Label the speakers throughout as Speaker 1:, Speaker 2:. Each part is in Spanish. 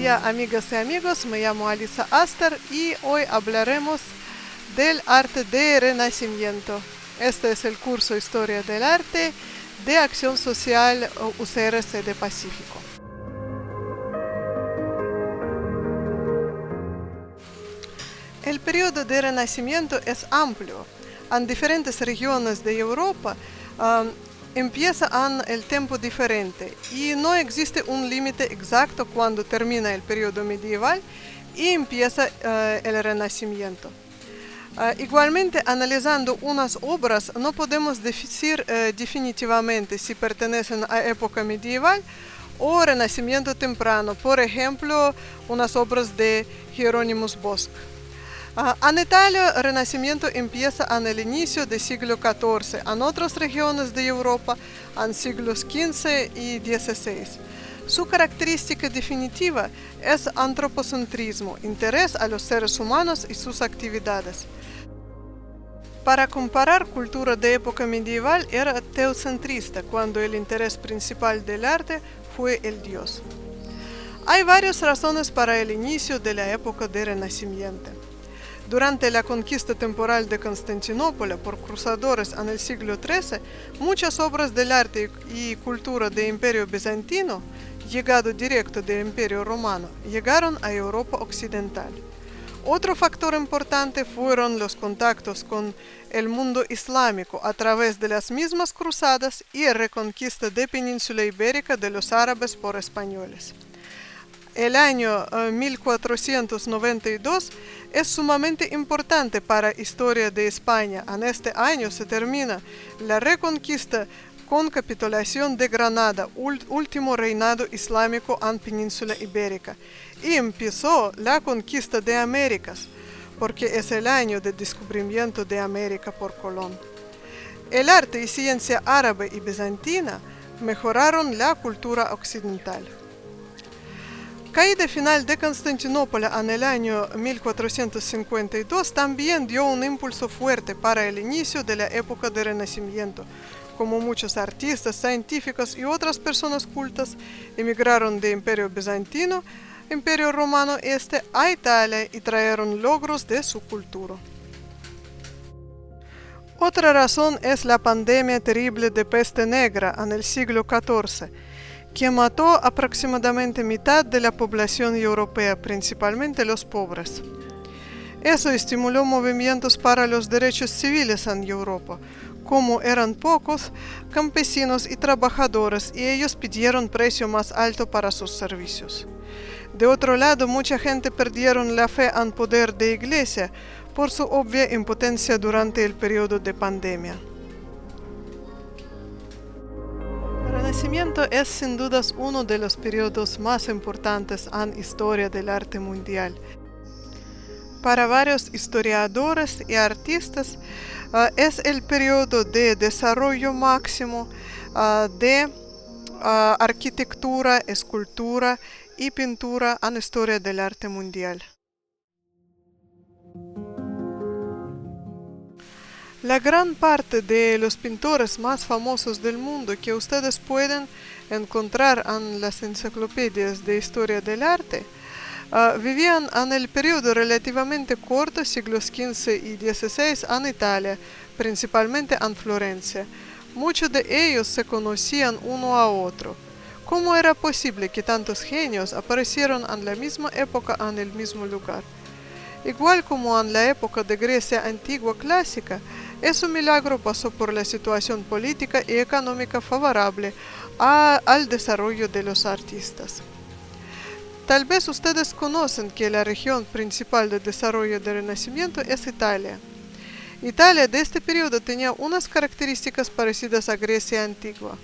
Speaker 1: día, amigas y amigos, me llamo Alisa Aster y hoy hablaremos del arte de Renacimiento. Este es el curso Historia del Arte de Acción Social UCRC de Pacífico. El periodo de Renacimiento es amplio. En diferentes regiones de Europa empieza en el tiempo diferente y no existe un límite exacto cuando termina el periodo medieval y empieza el Renacimiento. Igualmente, analizando unas obras, no podemos decir definitivamente si pertenecen a época medieval o Renacimiento temprano. Por ejemplo, unas obras de Hieronymus Bosch. En Italia, el Renacimiento empieza en el inicio del siglo XIV, en otras regiones de Europa en siglos XV y XVI. Su característica definitiva es antropocentrismo, interés a los seres humanos y sus actividades. Para comparar, cultura de época medieval era teocentrista, cuando el interés principal del arte fue el Dios. Hay varias razones para el inicio de la época del Renacimiento. Durante la conquista temporal de Constantinopla por cruzadores en el siglo XIII, muchas obras del arte y cultura del Imperio Bizantino, llegado directo del Imperio Romano, llegaron a Europa Occidental. Otro factor importante fueron los contactos con el mundo islámico a través de las mismas cruzadas y la reconquista de Península Ibérica de los árabes por españoles. El año 1492 es sumamente importante para la historia de España. En este año se termina la reconquista con capitulación de Granada, último reinado islámico en Península Ibérica, y empezó la conquista de Américas, porque es el año del descubrimiento de América por Colón. El arte y ciencia árabe y bizantina mejoraron la cultura occidental. Caída final de Constantinopla en el año 1452 también dio un impulso fuerte para el inicio de la época del Renacimiento. Como muchos artistas, científicos y otras personas cultas emigraron del Imperio Bizantino, Imperio Romano Este, a Italia y trajeron logros de su cultura. Otra razón es la pandemia terrible de peste negra en el siglo XIV, que mató aproximadamente mitad de la población europea, principalmente los pobres. Eso estimuló movimientos para los derechos civiles en Europa. Como eran pocos campesinos y trabajadores, y ellos pidieron precio más alto para sus servicios. De otro lado, mucha gente perdieron la fe en poder de Iglesia por su obvia impotencia durante el periodo de pandemia. El Renacimiento es sin dudas uno de los periodos más importantes en la historia del arte mundial. Para varios historiadores y artistas, es el periodo de desarrollo máximo de arquitectura, escultura y pintura en la historia del arte mundial. La gran parte de los pintores más famosos del mundo que ustedes pueden encontrar en las enciclopedias de historia del arte vivían en el periodo relativamente corto, siglos XV y XVI, en Italia, principalmente en Florencia. Muchos de ellos se conocían uno a otro. ¿Cómo era posible que tantos genios aparecieran en la misma época en el mismo lugar? Igual como en la época de Grecia antigua clásica, ese milagro pasó por la situación política y económica favorable al desarrollo de los artistas. Tal vez ustedes conocen que la región principal de desarrollo del Renacimiento es Italia. Italia de este periodo tenía unas características parecidas a Grecia antigua.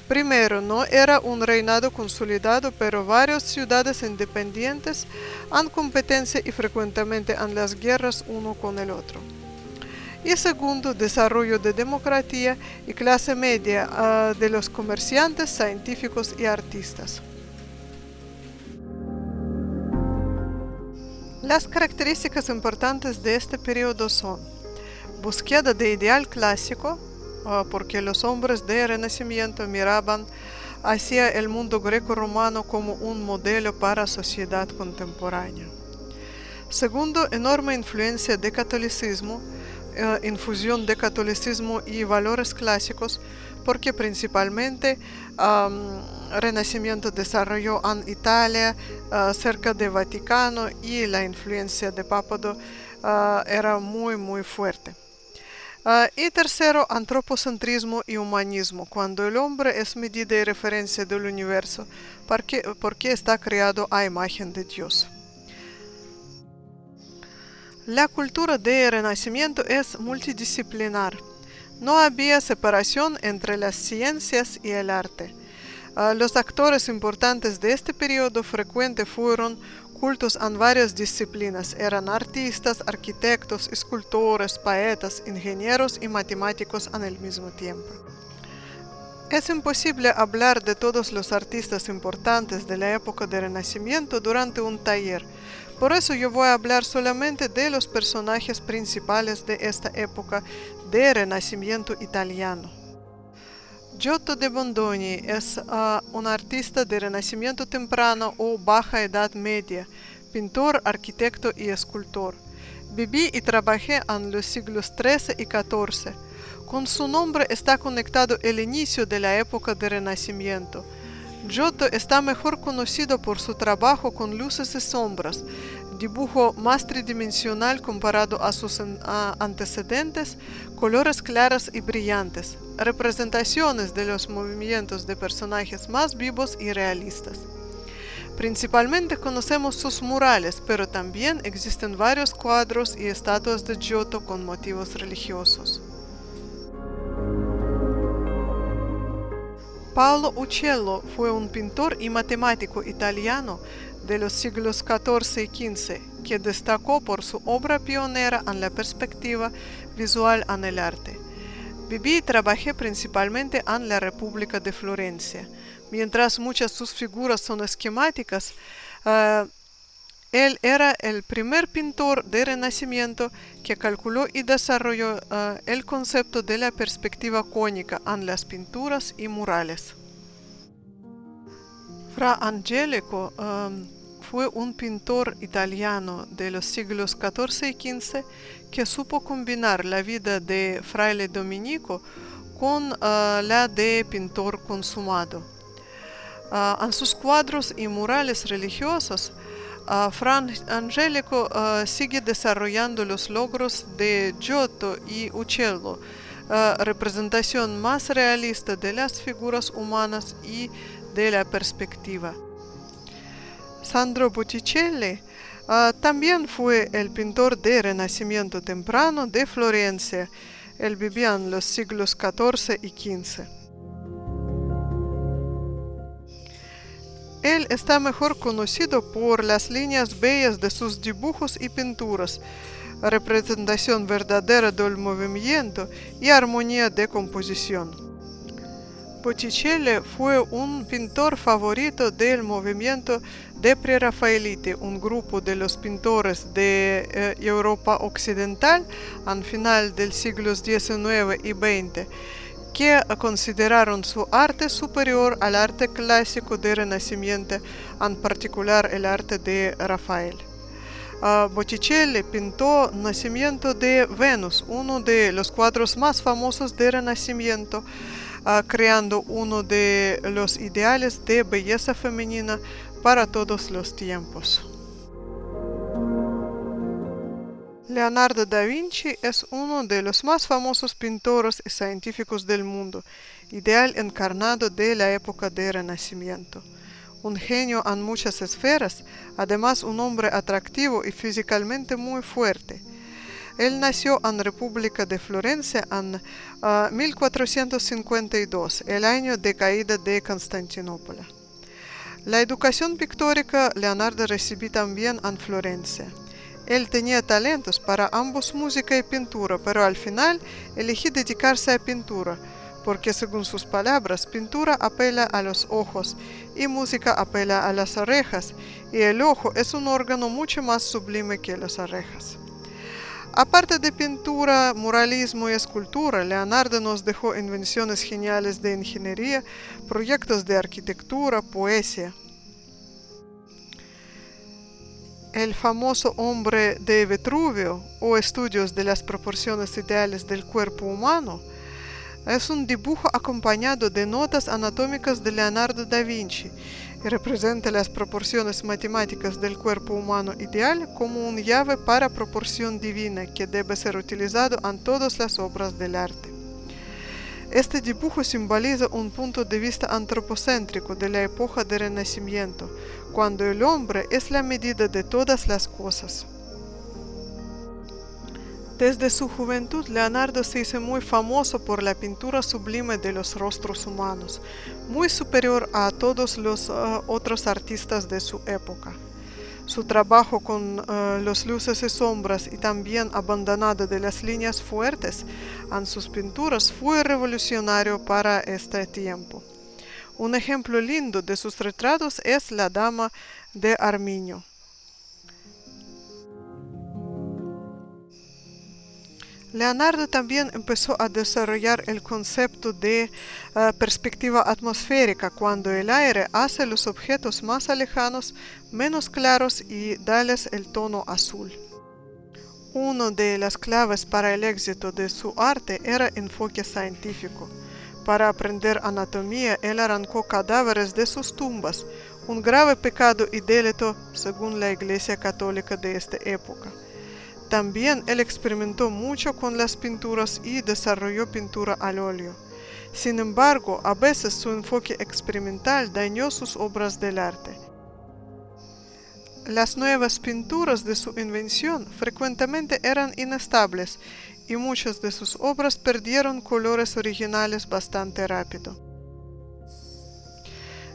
Speaker 1: Primero, no era un reinado consolidado, pero varias ciudades independientes en competencia y frecuentemente en las guerras uno con el otro. Y segundo, desarrollo de democracia y clase media de los comerciantes, científicos y artistas. Las características importantes de este periodo son búsqueda de ideal clásico, porque los hombres del Renacimiento miraban hacia el mundo greco-romano como un modelo para sociedad contemporánea. Segundo, enorme influencia de catolicismo, infusión de catolicismo y valores clásicos, porque principalmente Renacimiento desarrolló en Italia, cerca de Vaticano, y la influencia de Papado era muy fuerte. Y tercero, antropocentrismo y humanismo, cuando el hombre es medida y referencia del universo, porque está creado a imagen de Dios. La cultura del Renacimiento es multidisciplinar. No había separación entre las ciencias y el arte. Los actores importantes de este periodo frecuente fueron cultos en varias disciplinas. Eran artistas, arquitectos, escultores, poetas, ingenieros y matemáticos en el mismo tiempo. Es imposible hablar de todos los artistas importantes de la época del Renacimiento durante un taller. Por eso yo voy a hablar solamente de los personajes principales de esta época del Renacimiento italiano. Giotto de Bondone es un artista de Renacimiento temprano o Baja Edad Media, pintor, arquitecto y escultor. Viví y trabajé en los siglos XIII y XIV. Con su nombre está conectado el inicio de la época del Renacimiento. Giotto está mejor conocido por su trabajo con luces y sombras, dibujo más tridimensional comparado a sus antecedentes, colores claros y brillantes, representaciones de los movimientos de personajes más vivos y realistas. Principalmente conocemos sus murales, pero también existen varios cuadros y estatuas de Giotto con motivos religiosos. Paolo Uccello fue un pintor y matemático italiano de los siglos XIV y XV, que destacó por su obra pionera en la perspectiva visual en el arte. Viví y trabajé principalmente en la República de Florencia. Mientras muchas de sus figuras son esquemáticas, él era el primer pintor de Renacimiento que calculó y desarrolló el concepto de la perspectiva cónica en las pinturas y murales. Fra Angelico fue un pintor italiano de los siglos XIV y XV que supo combinar la vida de fraile dominico con la de pintor consumado. En sus cuadros y murales religiosos, Fra Angelico sigue desarrollando los logros de Giotto y Uccello, representación más realista de las figuras humanas y de la perspectiva. Sandro Botticelli también fue el pintor de Renacimiento temprano de Florencia. Él vivía en los siglos XIV y XV. Él está mejor conocido por las líneas bellas de sus dibujos y pinturas, representación verdadera del movimiento y armonía de composición. Botticelli fue un pintor favorito del movimiento de Prerafaelite, un grupo de los pintores de Europa Occidental al final del siglos XIX y XX, que consideraron su arte superior al arte clásico del Renacimiento, en particular el arte de Rafael. Botticelli pintó Nacimiento de Venus, uno de los cuadros más famosos del Renacimiento, creando uno de los ideales de belleza femenina para todos los tiempos. Leonardo da Vinci es uno de los más famosos pintores y científicos del mundo, ideal encarnado de la época del Renacimiento. Un genio en muchas esferas, además un hombre atractivo y físicamente muy fuerte. Él nació en República de Florencia en 1452, el año de caída de Constantinopla. La educación pictórica Leonardo recibió también en Florencia. Él tenía talentos para ambos música y pintura, pero al final eligió dedicarse a pintura, porque según sus palabras, pintura apela a los ojos y música apela a las orejas, y el ojo es un órgano mucho más sublime que las orejas. Aparte de pintura, muralismo y escultura, Leonardo nos dejó invenciones geniales de ingeniería, proyectos de arquitectura, poesía. El famoso hombre de Vitruvio, o estudios de las proporciones ideales del cuerpo humano, es un dibujo acompañado de notas anatómicas de Leonardo da Vinci y representa las proporciones matemáticas del cuerpo humano ideal como una llave para proporción divina que debe ser utilizado en todas las obras del arte. Este dibujo simboliza un punto de vista antropocéntrico de la época del Renacimiento, cuando el hombre es la medida de todas las cosas. Desde su juventud, Leonardo se hizo muy famoso por la pintura sublime de los rostros humanos, muy superior a todos los otros artistas de su época. Su trabajo con las luces y sombras y también abandonado de las líneas fuertes en sus pinturas fue revolucionario para este tiempo. Un ejemplo lindo de sus retratos es la Dama de Arminio. Leonardo también empezó a desarrollar el concepto de perspectiva atmosférica, cuando el aire hace los objetos más lejanos menos claros y darles el tono azul. Una de las claves para el éxito de su arte era enfoque científico. Para aprender anatomía, él arrancó cadáveres de sus tumbas, un grave pecado y delito según la Iglesia Católica de esta época. También él experimentó mucho con las pinturas y desarrolló pintura al óleo. Sin embargo, a veces su enfoque experimental dañó sus obras del arte. Las nuevas pinturas de su invención frecuentemente eran inestables y muchas de sus obras perdieron colores originales bastante rápido.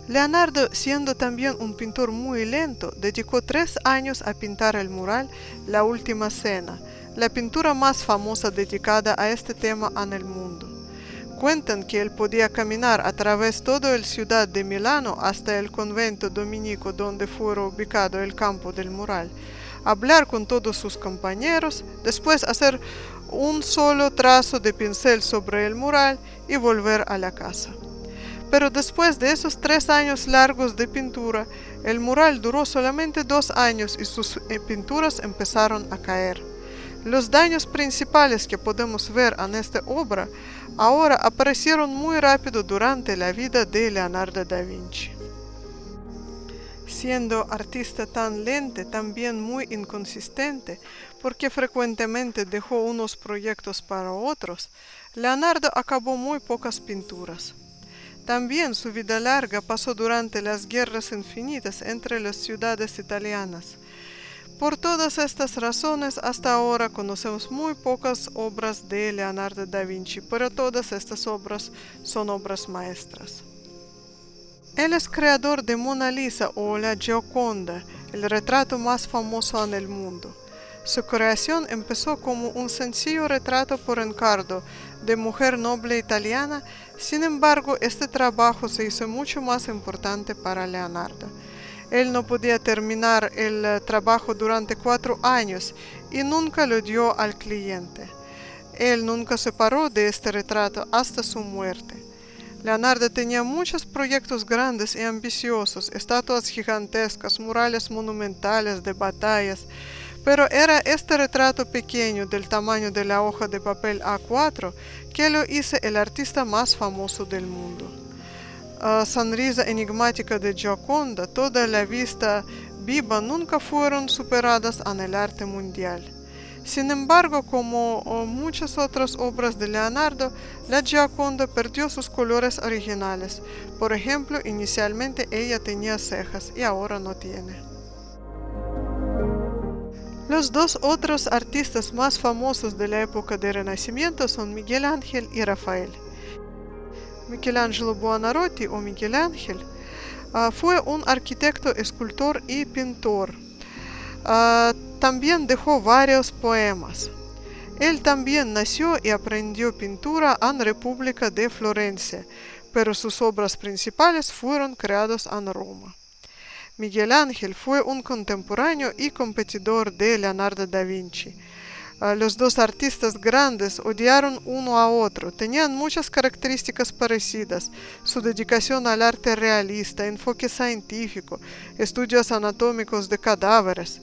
Speaker 1: Leonardo, siendo también un pintor muy lento, dedicó 3 años a pintar el mural La Última Cena, la pintura más famosa dedicada a este tema en el mundo. Cuentan que él podía caminar a través de toda la ciudad de Milano hasta el convento dominico donde fue ubicado el campo del mural, hablar con todos sus compañeros, después hacer un solo trazo de pincel sobre el mural y volver a la casa. Pero después de esos 3 años largos de pintura, el mural duró solamente 2 años y sus pinturas empezaron a caer. Los daños principales que podemos ver en esta obra ahora aparecieron muy rápido durante la vida de Leonardo da Vinci. Siendo artista tan lento, también muy inconsistente, porque frecuentemente dejó unos proyectos para otros, Leonardo acabó muy pocas pinturas. También su vida larga pasó durante las guerras infinitas entre las ciudades italianas. Por todas estas razones, hasta ahora conocemos muy pocas obras de Leonardo da Vinci, pero todas estas obras son obras maestras. Él es creador de Mona Lisa o la Gioconda, el retrato más famoso en el mundo. Su creación empezó como un sencillo retrato por encargo de mujer noble italiana. Sin embargo, este trabajo se hizo mucho más importante para Leonardo. Él no podía terminar el trabajo durante 4 años y nunca lo dio al cliente. Él nunca se paró de este retrato hasta su muerte. Leonardo tenía muchos proyectos grandes y ambiciosos, estatuas gigantescas, murales monumentales de batallas, pero era este retrato pequeño del tamaño de la hoja de papel A4 que lo hizo el artista más famoso del mundo. Sonrisa enigmática de Gioconda, toda la vista viva nunca fueron superadas en el arte mundial. Sin embargo, como muchas otras obras de Leonardo, la Gioconda perdió sus colores originales. Por ejemplo, inicialmente ella tenía cejas y ahora no tiene. Los 2 otros artistas más famosos de la época del Renacimiento son Miguel Ángel y Rafael. Michelangelo Buonarroti o Miguel Ángel fue un arquitecto, escultor y pintor. También dejó varios poemas. Él también nació y aprendió pintura en República de Florencia, pero sus obras principales fueron creadas en Roma. Miguel Ángel fue un contemporáneo y competidor de Leonardo da Vinci. Los dos artistas grandes odiaron uno a otro, tenían muchas características parecidas, su dedicación al arte realista, enfoque científico, estudios anatómicos de cadáveres.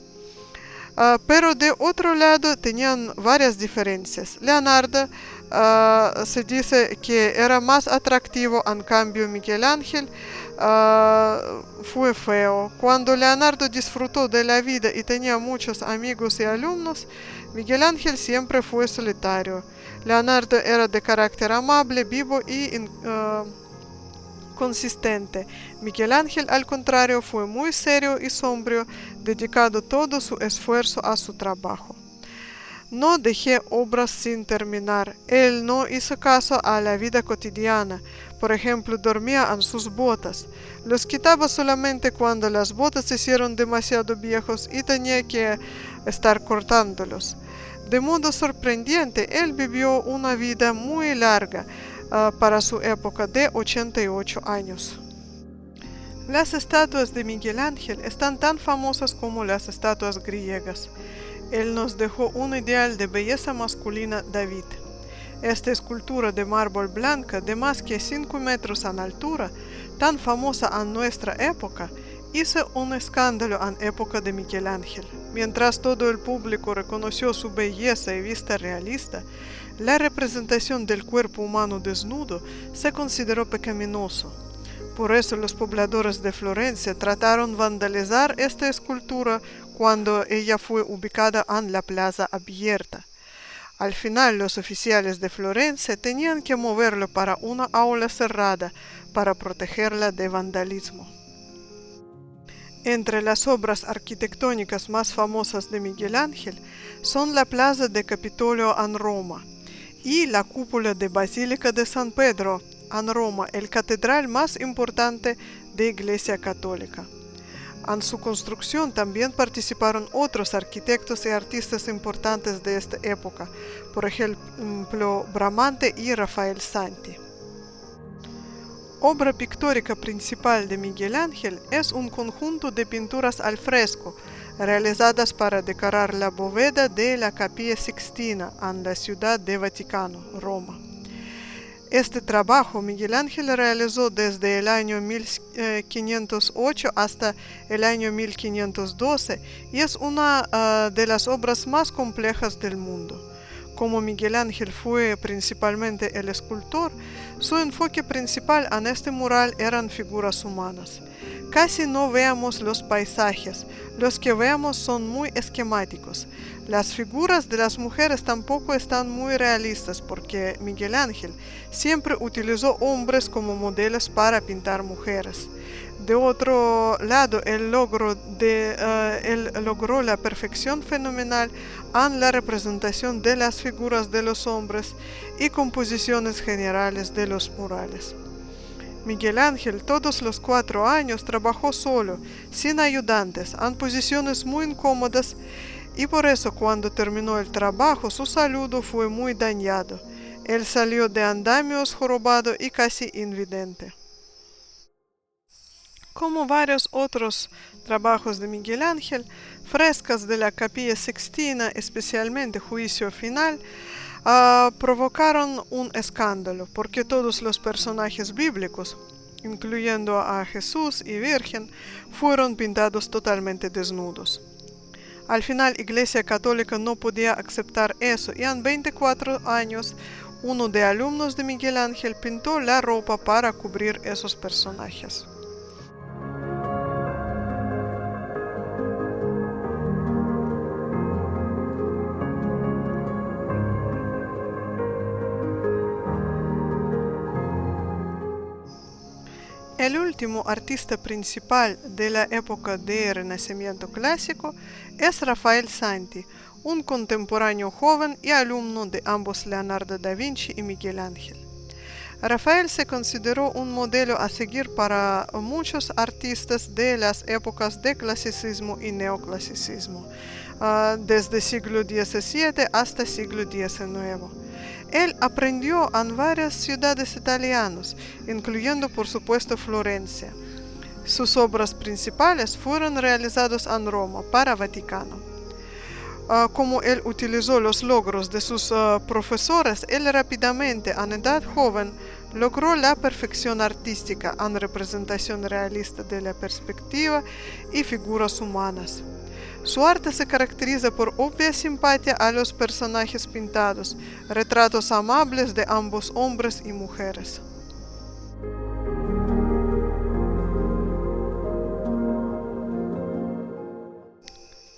Speaker 1: Pero de otro lado tenían varias diferencias. Leonardo se dice que era más atractivo, en cambio Miguel Ángel fue feo. Cuando Leonardo disfrutó de la vida y tenía muchos amigos y alumnos, Miguel Ángel siempre fue solitario. Leonardo era de carácter amable, vivo y consistente. Miguel Ángel, al contrario, fue muy serio y sombrío, dedicado todo su esfuerzo a su trabajo. No dejé obras sin terminar. Él no hizo caso a la vida cotidiana. Por ejemplo, dormía en sus botas. Los quitaba solamente cuando las botas se hicieron demasiado viejos y tenía que estar cortándolos. De modo sorprendente, él vivió una vida muy larga para su época de 88 años. Las estatuas de Miguel Ángel están tan famosas como las estatuas griegas. Él nos dejó un ideal de belleza masculina, David. Esta escultura de mármol blanca de más que 5 metros en altura, tan famosa en nuestra época, hizo un escándalo en época de Miguel Ángel. Mientras todo el público reconoció su belleza y vista realista, la representación del cuerpo humano desnudo se consideró pecaminoso. Por eso los pobladores de Florencia trataron vandalizar esta escultura cuando ella fue ubicada en la plaza abierta. Al final, los oficiales de Florencia tenían que moverlo para una aula cerrada para protegerla de vandalismo. Entre las obras arquitectónicas más famosas de Miguel Ángel son la Plaza de Capitolio en Roma y la cúpula de Basílica de San Pedro en Roma, el catedral más importante de Iglesia Católica. En su construcción también participaron otros arquitectos y artistas importantes de esta época, por ejemplo, Bramante y Rafael Santi. Obra pictórica principal de Miguel Ángel es un conjunto de pinturas al fresco, realizadas para decorar la bóveda de la Capilla Sixtina en la ciudad de Vaticano, Roma. Este trabajo Miguel Ángel realizó desde el año 1508 hasta el año 1512 y es una de las obras más complejas del mundo. Como Miguel Ángel fue principalmente el escultor, su enfoque principal en este mural eran figuras humanas. Casi no veamos los paisajes, los que veamos son muy esquemáticos. Las figuras de las mujeres tampoco están muy realistas porque Miguel Ángel siempre utilizó hombres como modelos para pintar mujeres. De otro lado, él logró la perfección fenomenal en la representación de las figuras de los hombres y composiciones generales de los murales. Miguel Ángel todos los 4 años trabajó solo, sin ayudantes, en posiciones muy incómodas y por eso cuando terminó el trabajo su salud fue muy dañado. Él salió de andamios jorobado y casi invidente. Como varios otros trabajos de Miguel Ángel, frescas de la Capilla Sixtina, especialmente Juicio Final, provocaron un escándalo porque todos los personajes bíblicos, incluyendo a Jesús y Virgen, fueron pintados totalmente desnudos. Al final, Iglesia Católica no podía aceptar eso y en 24 años, uno de alumnos de Miguel Ángel pintó la ropa para cubrir esos personajes. El último artista principal de la época del Renacimiento clásico es Rafael Santi, un contemporáneo joven y alumno de ambos Leonardo da Vinci y Miguel Ángel. Rafael se consideró un modelo a seguir para muchos artistas de las épocas de clasicismo y neoclasicismo, desde siglo XVII hasta siglo XIX. Él aprendió en varias ciudades italianas, incluyendo por supuesto Florencia. Sus obras principales fueron realizadas en Roma para Vaticano. como él utilizó los logros de sus profesores, él rápidamente, a edad joven, logró la perfección artística en representación realista de la perspectiva y figuras humanas. Su arte se caracteriza por obvia simpatía a los personajes pintados, retratos amables de ambos hombres y mujeres.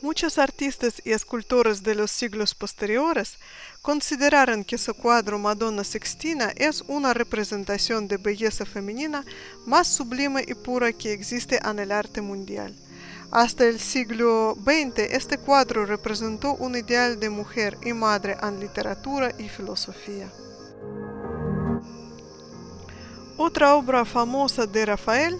Speaker 1: Muchos artistas y escultores de los siglos posteriores consideraron que su cuadro Madonna Sixtina es una representación de belleza femenina más sublime y pura que existe en el arte mundial. Hasta el siglo XX, este cuadro representó un ideal de mujer y madre en literatura y filosofía. Otra obra famosa de Rafael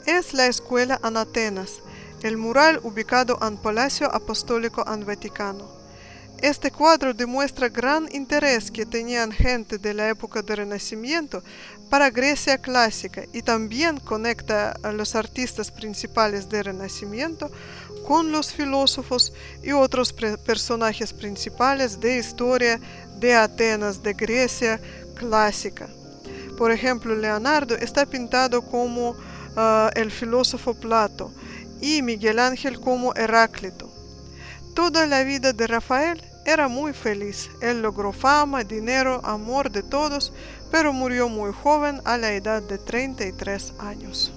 Speaker 1: es la Escuela en Atenas, el mural ubicado en Palacio Apostólico en Vaticano. Este cuadro demuestra gran interés que tenían gente de la época del Renacimiento para Grecia clásica y también conecta a los artistas principales del Renacimiento con los filósofos y otros personajes principales de historia de Atenas, de Grecia clásica. Por ejemplo, Leonardo está pintado como el filósofo Plato y Miguel Ángel como Heráclito. Toda la vida de Rafael era muy feliz. Él logró fama, dinero, amor de todos, pero murió muy joven a la edad de 33 años.